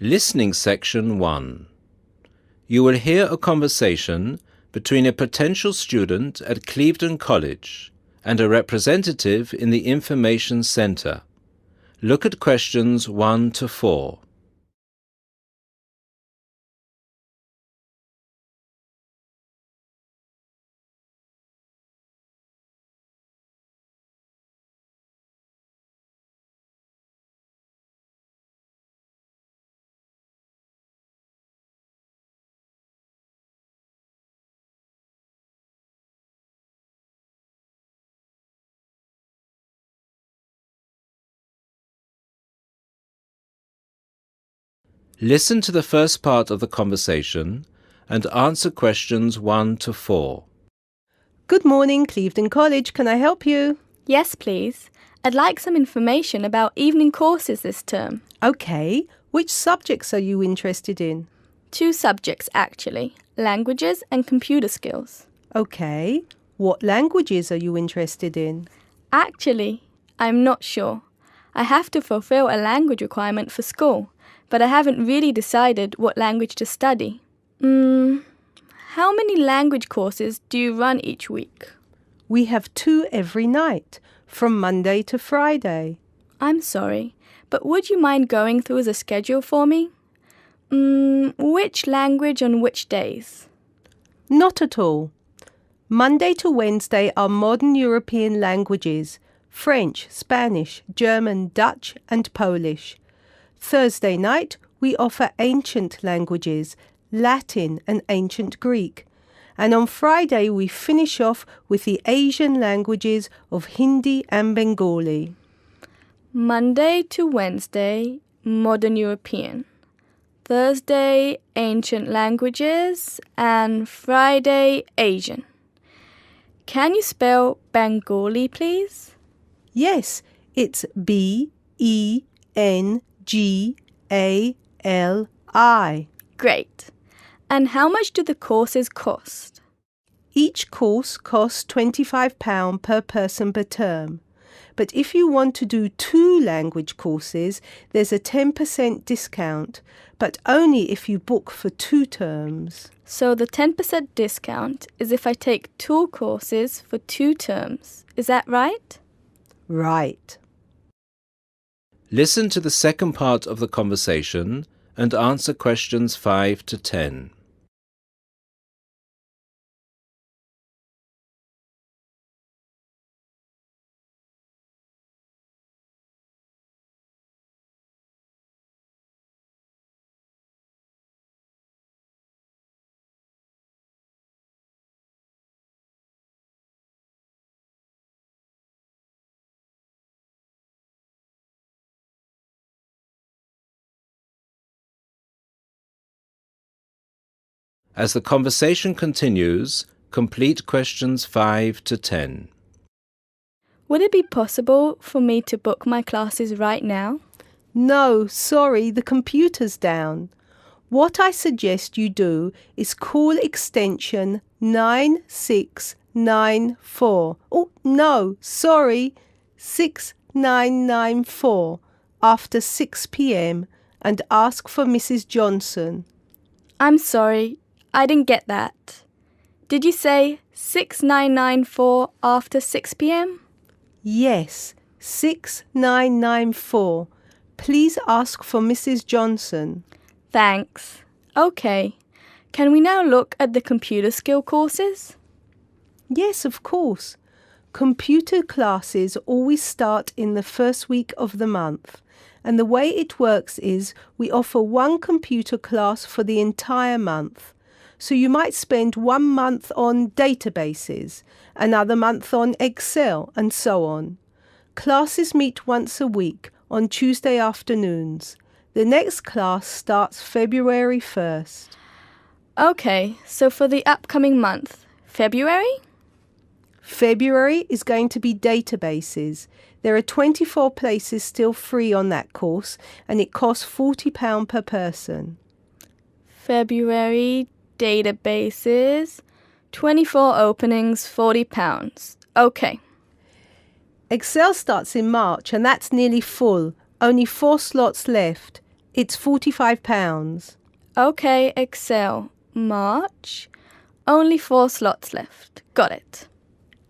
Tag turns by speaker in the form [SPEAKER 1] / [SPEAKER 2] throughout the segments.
[SPEAKER 1] Listening Section 1. You will hear a conversation between a potential student at Clevedon College and a representative in the Information Centre. Look at questions 1 to 4. Listen to the first part of the conversation and answer questions 1 to 4.
[SPEAKER 2] Good morning, Clevedon College. Can I help you?
[SPEAKER 3] Yes, please. I'd like some information about evening courses this term.
[SPEAKER 2] Okay. Which subjects are you interested in?
[SPEAKER 3] 2 subjects, actually. Languages and computer skills.
[SPEAKER 2] Okay. What languages are you interested in?
[SPEAKER 3] Actually, I'm not sure. I have to fulfill a language requirement for school, but I haven't really decided what language to study. How many language courses do you run each week?
[SPEAKER 2] We have 2 every night, from Monday to Friday.
[SPEAKER 3] I'm sorry, but would you mind going through the schedule for me? Which language on which days?
[SPEAKER 2] Not at all. Monday to Wednesday are modern European languages, French, Spanish, German, Dutch and Polish. Thursday night, we offer ancient languages, Latin and ancient Greek. And on Friday, we finish off with the Asian languages of Hindi and Bengali.
[SPEAKER 3] Monday to Wednesday, modern European. Thursday, ancient languages. And Friday, Asian. Can you spell Bengali, please?
[SPEAKER 2] Yes, it's Bengali.
[SPEAKER 3] Great. And how much do the courses cost?
[SPEAKER 2] Each course costs £25 per person per term. But if you want to do 2 language courses, there's a 10% discount, but only if you book for 2 terms.
[SPEAKER 3] So the 10% discount is if I take 2 courses for 2 terms. Is that right?
[SPEAKER 2] Right.
[SPEAKER 1] Listen to the second part of the conversation and answer questions 5 to 10. As the conversation continues, complete questions 5 to 10.
[SPEAKER 3] Would it be possible for me to book my classes right now?
[SPEAKER 2] No, sorry, the computer's down. What I suggest you do is call extension 9694. Oh, no, sorry, 6994 after 6 p.m. and ask for Mrs. Johnson.
[SPEAKER 3] I'm sorry, I didn't get that. Did you say 6994 after 6 p.m?
[SPEAKER 2] Yes, 6994. Please ask for Mrs. Johnson.
[SPEAKER 3] Thanks. Okay. Can we now look at the computer skill courses?
[SPEAKER 2] Yes, of course. Computer classes always start in the first week of the month. And the way it works is we offer 1 computer class for the entire month. So you might spend 1 month on databases, another month on Excel, and so on. Classes meet once a week on Tuesday afternoons. The next class starts February 1st.
[SPEAKER 3] Okay, so for the upcoming month, February?
[SPEAKER 2] February is going to be databases. There are 24 places still free on that course, and it costs £40 per person.
[SPEAKER 3] February, databases, 24 openings, £40. Okay.
[SPEAKER 2] Excel starts in March, and that's nearly full. Only 4 slots left. It's £45.
[SPEAKER 3] Okay, Excel. March. Only 4 slots left. Got it.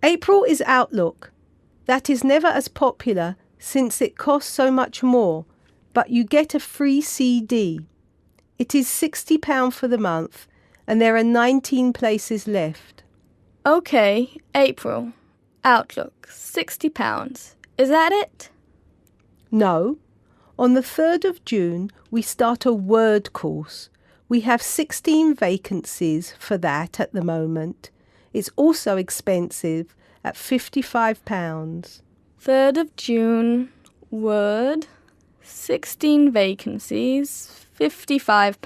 [SPEAKER 2] April is Outlook. That is never as popular since it costs so much more, but you get a free CD. It is £60 for the month, and there are 19 places left.
[SPEAKER 3] Okay, April. Outlook. £60. Is that it?
[SPEAKER 2] No. On the 3rd of June, we start a Word course. We have 16 vacancies for that at the moment. It's also expensive at £55.
[SPEAKER 3] 3rd of June. Word. 16 vacancies. £55.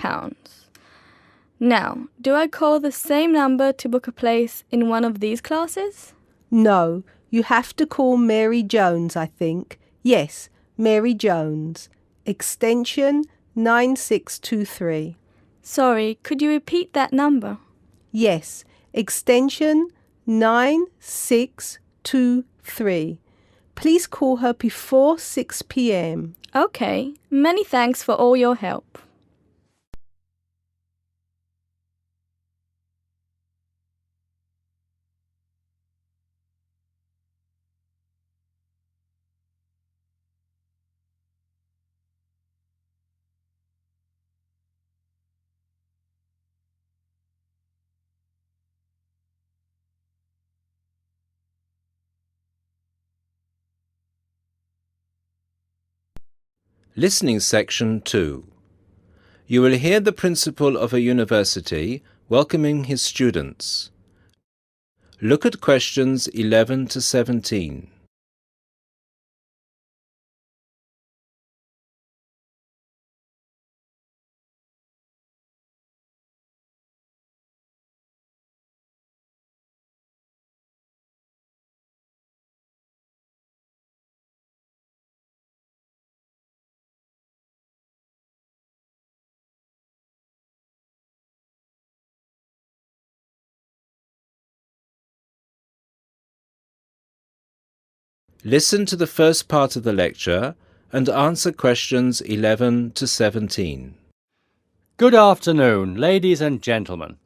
[SPEAKER 3] Now, do I call the same number to book a place in one of these classes?
[SPEAKER 2] No, you have to call Mary Jones, I think. Yes, Mary Jones. Extension 9623.
[SPEAKER 3] Sorry, could you repeat that number?
[SPEAKER 2] Yes, extension 9623. Please call her before 6 p.m.
[SPEAKER 3] Okay, many thanks for all your help.
[SPEAKER 1] Listening Section 2. You will hear the principal of a university welcoming his students. Look at questions 11 to 17. Listen to the first part of the lecture and answer questions 11 to 17.
[SPEAKER 4] Good afternoon, ladies and gentlemen.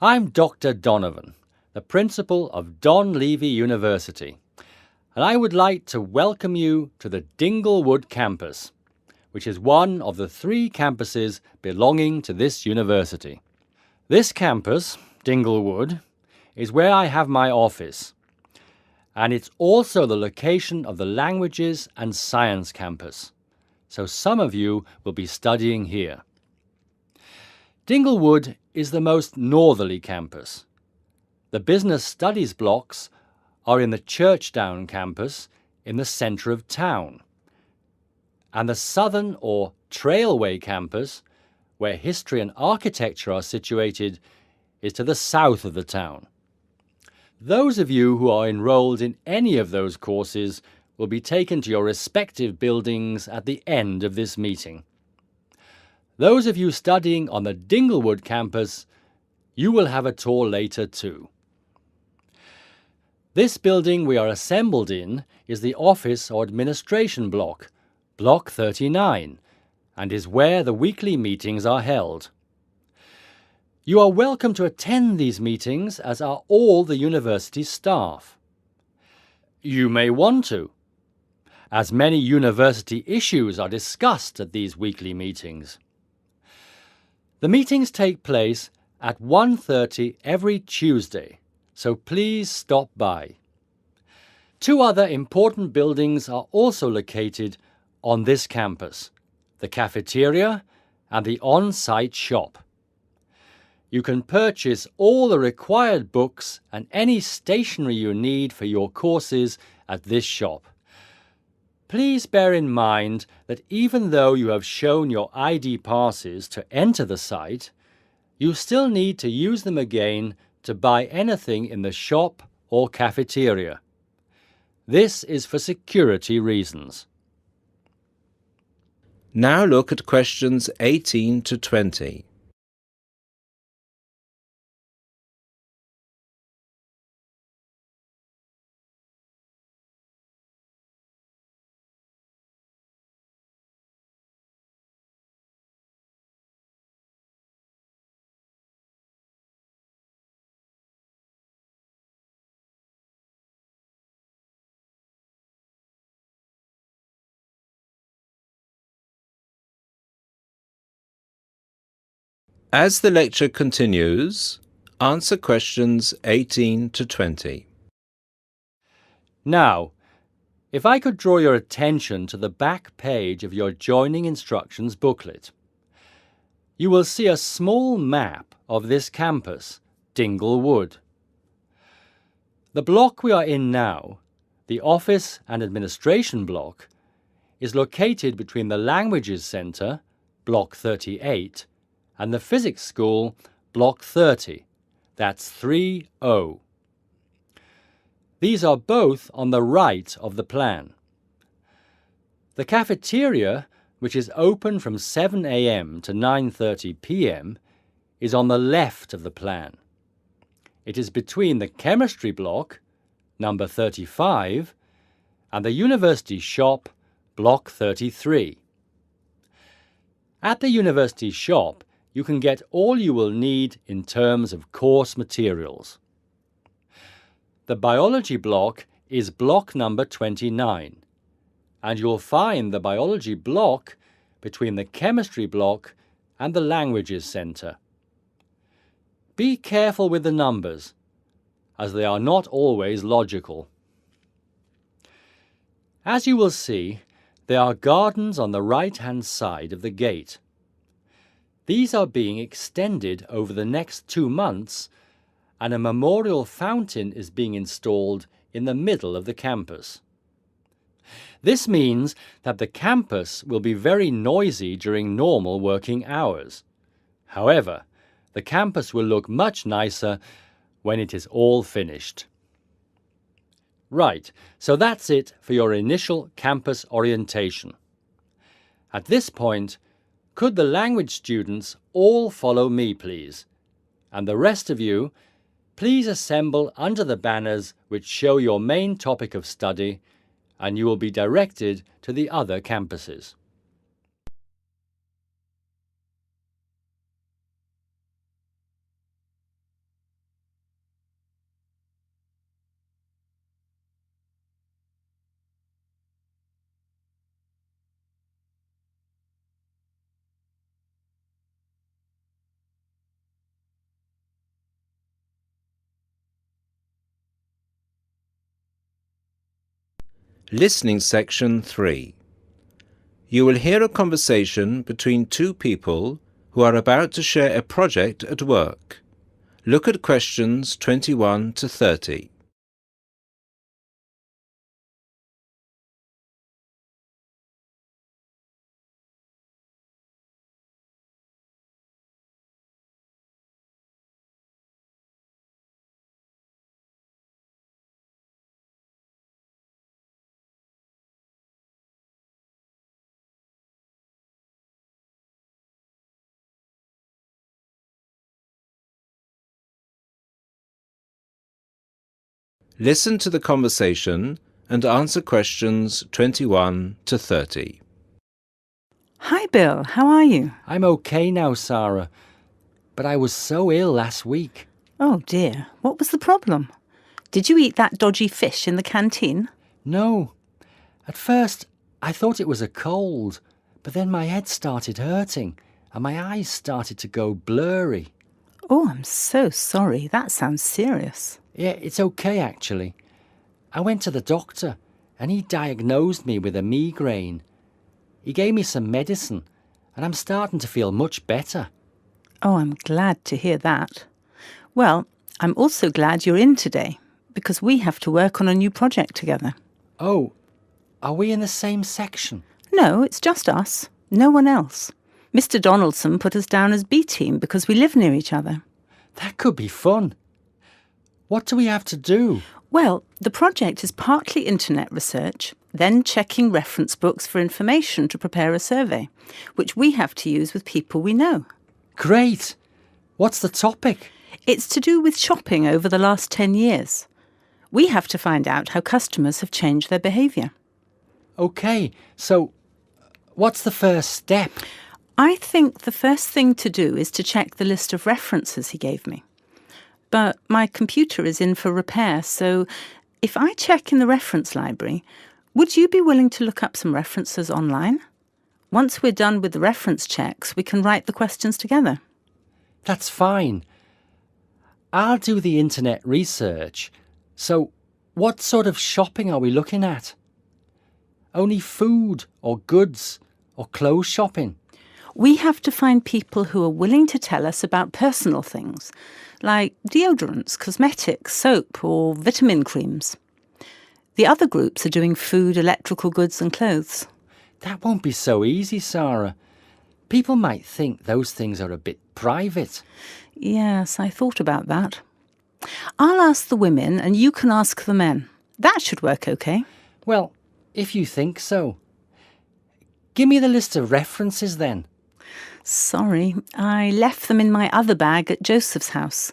[SPEAKER 4] I'm Dr. Donovan, the principal of Don Levy University, and I would like to welcome you to the Dinglewood campus, which is one of the 3 campuses belonging to this university. This campus, Dinglewood, is where I have my office, and it's also the location of the Languages and Science campus, so some of you will be studying here. Dinglewood is the most northerly campus. The business studies blocks are in the Churchdown campus in the centre of town, and the southern or Trailway campus, where history and architecture are situated, is to the south of the town. Those of you who are enrolled in any of those courses will be taken to your respective buildings at the end of this meeting. Those of you studying on the Dinglewood campus, you will have a tour later too. This building we are assembled in is the office or administration block, Block 39, and is where the weekly meetings are held. You are welcome to attend these meetings, as are all the university staff. You may want to, as many university issues are discussed at these weekly meetings. The meetings take place at 1:30 every Tuesday, so please stop by. 2 other important buildings are also located on this campus, the cafeteria and the on-site shop. You can purchase all the required books and any stationery you need for your courses at this shop. Please bear in mind that even though you have shown your ID passes to enter the site, you still need to use them again to buy anything in the shop or cafeteria. This is for security reasons.
[SPEAKER 1] Now look at questions 18 to 20. As the lecture continues, answer questions 18 to 20.
[SPEAKER 4] Now, if I could draw your attention to the back page of your joining instructions booklet, you will see a small map of this campus, Dingle Wood. The block we are in now, the Office and Administration block, is located between the Languages Centre, Block 38, and the Physics School, Block 30. That's 3O. These are both on the right of the plan. The cafeteria, which is open from 7 a.m. to 9:30 p.m., is on the left of the plan. It is between the Chemistry block, number 35, and the University shop, Block 33. At the University shop, you can get all you will need in terms of course materials. The Biology block is block number 29, and you'll find the Biology block between the Chemistry block and the Languages Centre. Be careful with the numbers, as they are not always logical. As you will see, there are gardens on the right-hand side of the gate. These are being extended over the next 2 months, and a memorial fountain is being installed in the middle of the campus. This means that the campus will be very noisy during normal working hours. However, the campus will look much nicer when it is all finished. Right, so that's it for your initial campus orientation. At this point, could the language students all follow me, please? And the rest of you, please assemble under the banners which show your main topic of study, and you will be directed to the other campuses.
[SPEAKER 1] Listening section 3. You will hear a conversation between two people who are about to share a project at work. Look at questions 21 to 30. Listen to the conversation and answer questions 21 to 30.
[SPEAKER 5] Hi Bill, how are you?
[SPEAKER 4] I'm okay now, Sarah, but I was so ill last week.
[SPEAKER 5] Oh dear, what was the problem? Did you eat that dodgy fish in the canteen?
[SPEAKER 4] No. At first, I thought it was a cold, but then my head started hurting and my eyes started to go blurry.
[SPEAKER 5] Oh, I'm so sorry. That sounds serious.
[SPEAKER 4] Yeah, it's okay actually. I went to the doctor and he diagnosed me with a migraine. He gave me some medicine and I'm starting to feel much better.
[SPEAKER 5] Oh, I'm glad to hear that. Well, I'm also glad you're in today because we have to work on a new project together.
[SPEAKER 4] Oh, are we in the same section?
[SPEAKER 5] No, it's just us. No one else. Mr. Donaldson put us down as B team because we live near each other.
[SPEAKER 4] That could be fun. What do we have to do?
[SPEAKER 5] Well, the project is partly internet research, then checking reference books for information to prepare a survey, which we have to use with people we know.
[SPEAKER 4] Great! What's the topic?
[SPEAKER 5] It's to do with shopping over the last 10 years. We have to find out how customers have changed their behaviour.
[SPEAKER 4] Okay, so what's the first step?
[SPEAKER 5] I think the first thing to do is to check the list of references he gave me. But my computer is in for repair, so if I check in the reference library, would you be willing to look up some references online? Once we're done with the reference checks, we can write the questions together.
[SPEAKER 4] That's fine. I'll do the internet research. So, what sort of shopping are we looking at? Only food or goods or clothes shopping?
[SPEAKER 5] We have to find people who are willing to tell us about personal things, like deodorants, cosmetics, soap, or vitamin creams. The other groups are doing food, electrical goods and clothes.
[SPEAKER 4] That won't be so easy, Sarah. People might think those things are a bit private.
[SPEAKER 5] Yes, I thought about that. I'll ask the women and you can ask the men. That should work okay.
[SPEAKER 4] Well, if you think so. Give me the list of references then.
[SPEAKER 5] Sorry, I left them in my other bag at Joseph's house.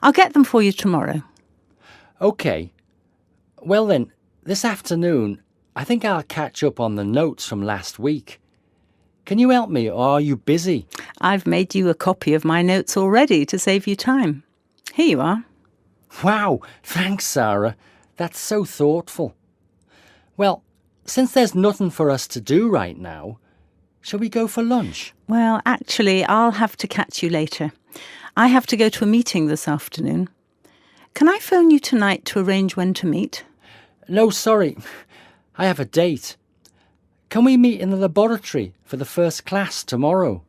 [SPEAKER 5] I'll get them for you tomorrow.
[SPEAKER 4] OK. Well then, this afternoon, I think I'll catch up on the notes from last week. Can you help me, or are you busy?
[SPEAKER 5] I've made you a copy of my notes already to save you time. Here you are.
[SPEAKER 4] Wow, thanks, Sarah. That's so thoughtful. Well, since there's nothing for us to do right now, shall we go for lunch?
[SPEAKER 5] Well, actually, I'll have to catch you later. I have to go to a meeting this afternoon. Can I phone you tonight to arrange when to meet?
[SPEAKER 4] No, sorry. I have a date. Can we meet in the laboratory for the first class tomorrow?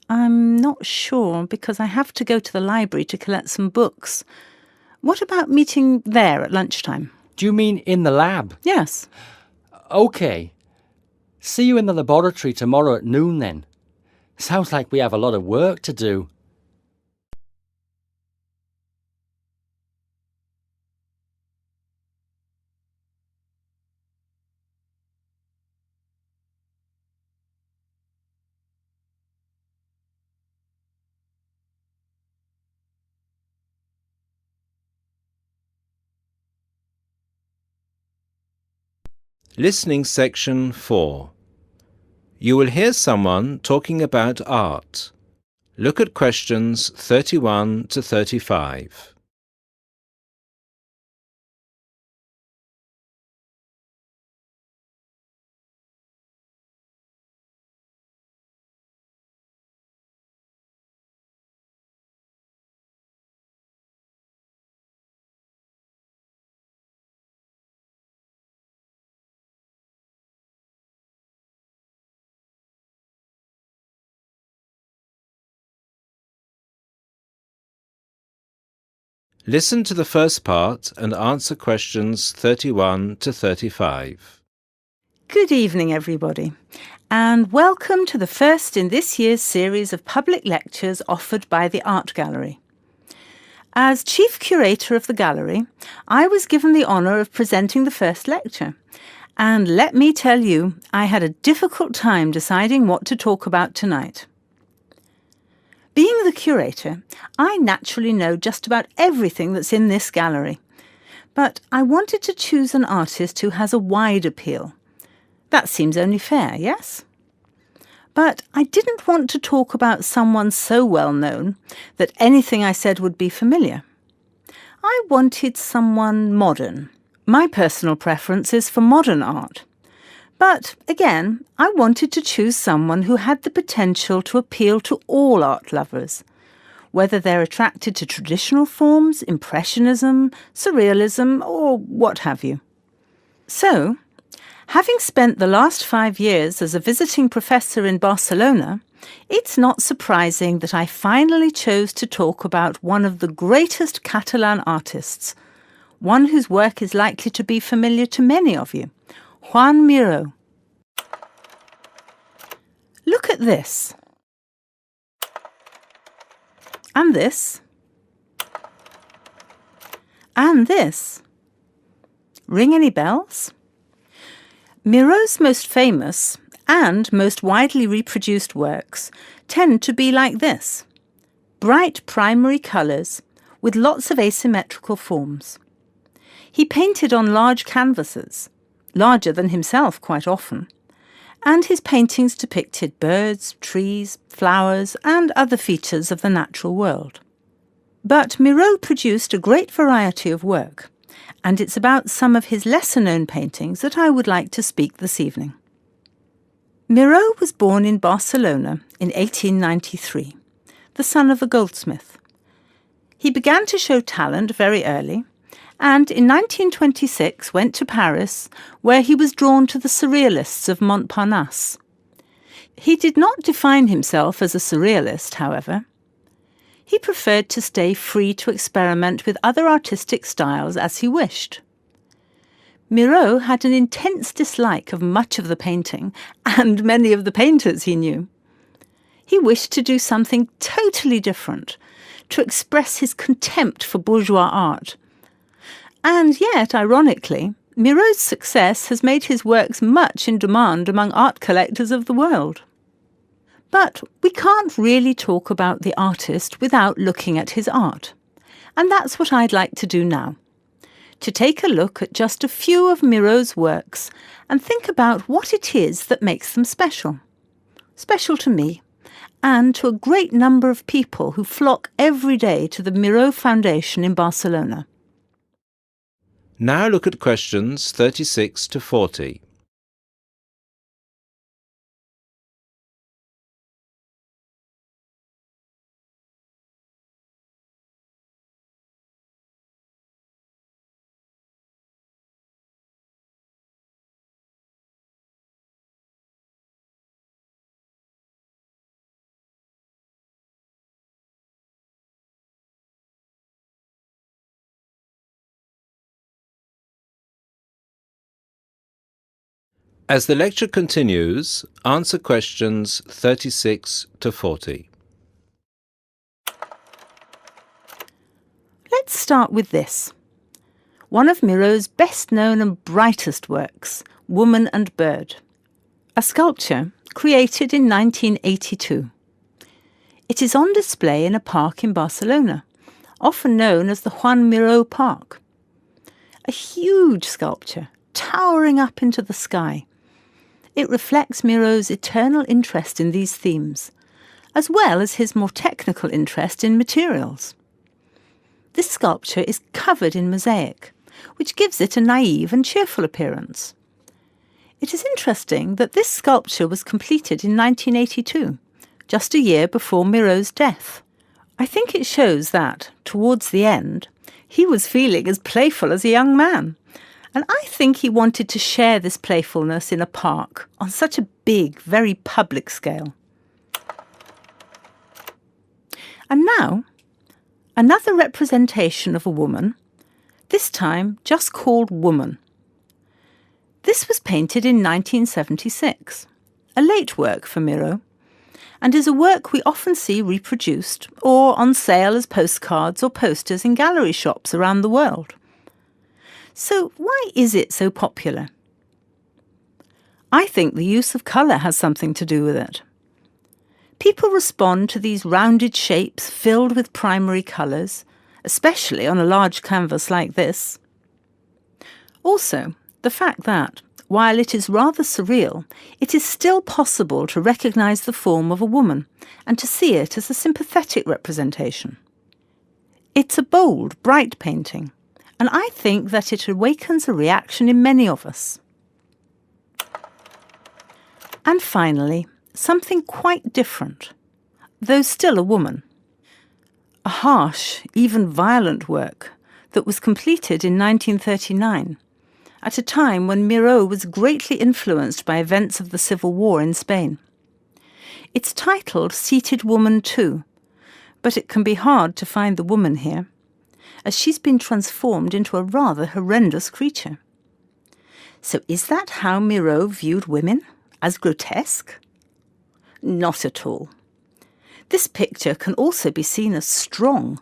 [SPEAKER 5] I'm not sure because I have to go to the library to collect some books. What about meeting there at lunchtime?
[SPEAKER 4] Do you mean in the lab?
[SPEAKER 5] Yes.
[SPEAKER 4] OK. See you in the laboratory tomorrow at noon then. Sounds like we have a lot of work to do.
[SPEAKER 1] Listening Section 4. You will hear someone talking about art. Look at questions 31 to 35. Listen to the first part and answer questions 31 to 35.
[SPEAKER 5] Good evening, everybody, and welcome to the first in this year's series of public lectures offered by the Art Gallery. As Chief Curator of the Gallery, I was given the honour of presenting the first lecture, and let me tell you, I had a difficult time deciding what to talk about tonight. Being the curator, I naturally know just about everything that's in this gallery, but I wanted to choose an artist who has a wide appeal. That seems only fair, yes? But I didn't want to talk about someone so well known that anything I said would be familiar. I wanted someone modern. My personal preference is for modern art. But again, I wanted to choose someone who had the potential to appeal to all art lovers, whether they're attracted to traditional forms, impressionism, surrealism, or what have you. So, having spent the last 5 years as a visiting professor in Barcelona, it's not surprising that I finally chose to talk about one of the greatest Catalan artists, one whose work is likely to be familiar to many of you, Joan Miró. Look at this. And this. And this. Ring any bells? Miró's most famous and most widely reproduced works tend to be like this. Bright primary colours with lots of asymmetrical forms. He painted on large canvases, larger than himself quite often, and his paintings depicted birds, trees, flowers, and other features of the natural world. But Miró produced a great variety of work, and it's about some of his lesser-known paintings that I would like to speak this evening. Miró was born in Barcelona in 1893, the son of a goldsmith. He began to show talent very early, and in 1926 went to Paris, where he was drawn to the Surrealists of Montparnasse. He did not define himself as a Surrealist, however. He preferred to stay free to experiment with other artistic styles as he wished. Miro had an intense dislike of much of the painting and many of the painters he knew. He wished to do something totally different, to express his contempt for bourgeois art. And yet, ironically, Miro's success has made his works much in demand among art collectors of the world. But we can't really talk about the artist without looking at his art. And that's what I'd like to do now. To take a look at just a few of Miro's works and think about what it is that makes them special. Special to me, and to a great number of people who flock every day to the Miro Foundation in Barcelona.
[SPEAKER 1] Now look at questions 36 to 40. As the lecture continues, answer questions 36 to 40.
[SPEAKER 5] Let's start with this. One of Miro's best-known and brightest works, Woman and Bird. A sculpture created in 1982. It is on display in a park in Barcelona, often known as the Juan Miró Park. A huge sculpture, towering up into the sky. It reflects Miro's eternal interest in these themes, as well as his more technical interest in materials. This sculpture is covered in mosaic, which gives it a naive and cheerful appearance. It is interesting that this sculpture was completed in 1982, just a year before Miro's death. I think it shows that, towards the end, he was feeling as playful as a young man. And I think he wanted to share this playfulness in a park on such a big, very public scale. And now, another representation of a woman, this time just called Woman. This was painted in 1976, a late work for Miro, and is a work we often see reproduced or on sale as postcards or posters in gallery shops around the world. So why is it so popular? I think the use of colour has something to do with it. People respond to these rounded shapes filled with primary colours, especially on a large canvas like this. Also, the fact that, while it is rather surreal, it is still possible to recognise the form of a woman and to see it as a sympathetic representation. It's a bold, bright painting, and I think that it awakens a reaction in many of us. And finally, something quite different, though still a woman. A harsh, even violent work that was completed in 1939, at a time when Miro was greatly influenced by events of the Civil War in Spain. It's titled Seated Woman 2, but it can be hard to find the woman here, as she's been transformed into a rather horrendous creature. So is that how Miro viewed women? As grotesque? Not at all. This picture can also be seen as strong,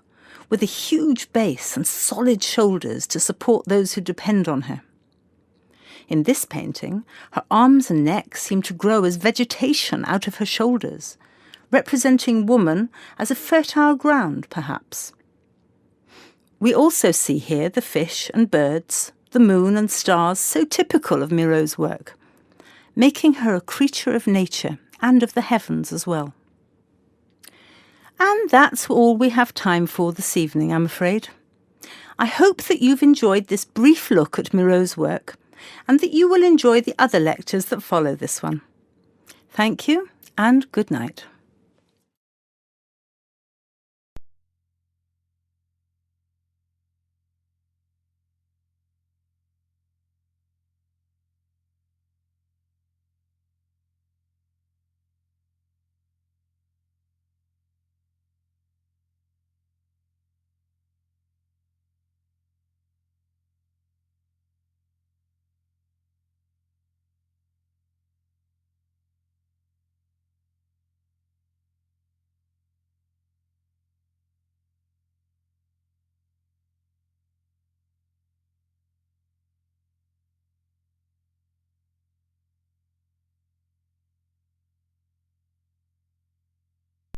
[SPEAKER 5] with a huge base and solid shoulders to support those who depend on her. In this painting, her arms and neck seem to grow as vegetation out of her shoulders, representing woman as a fertile ground, perhaps. We also see here the fish and birds, the moon and stars, so typical of Miro's work, making her a creature of nature and of the heavens as well. And that's all we have time for this evening, I'm afraid. I hope that you've enjoyed this brief look at Miro's work and that you will enjoy the other lectures that follow this one. Thank you and good night.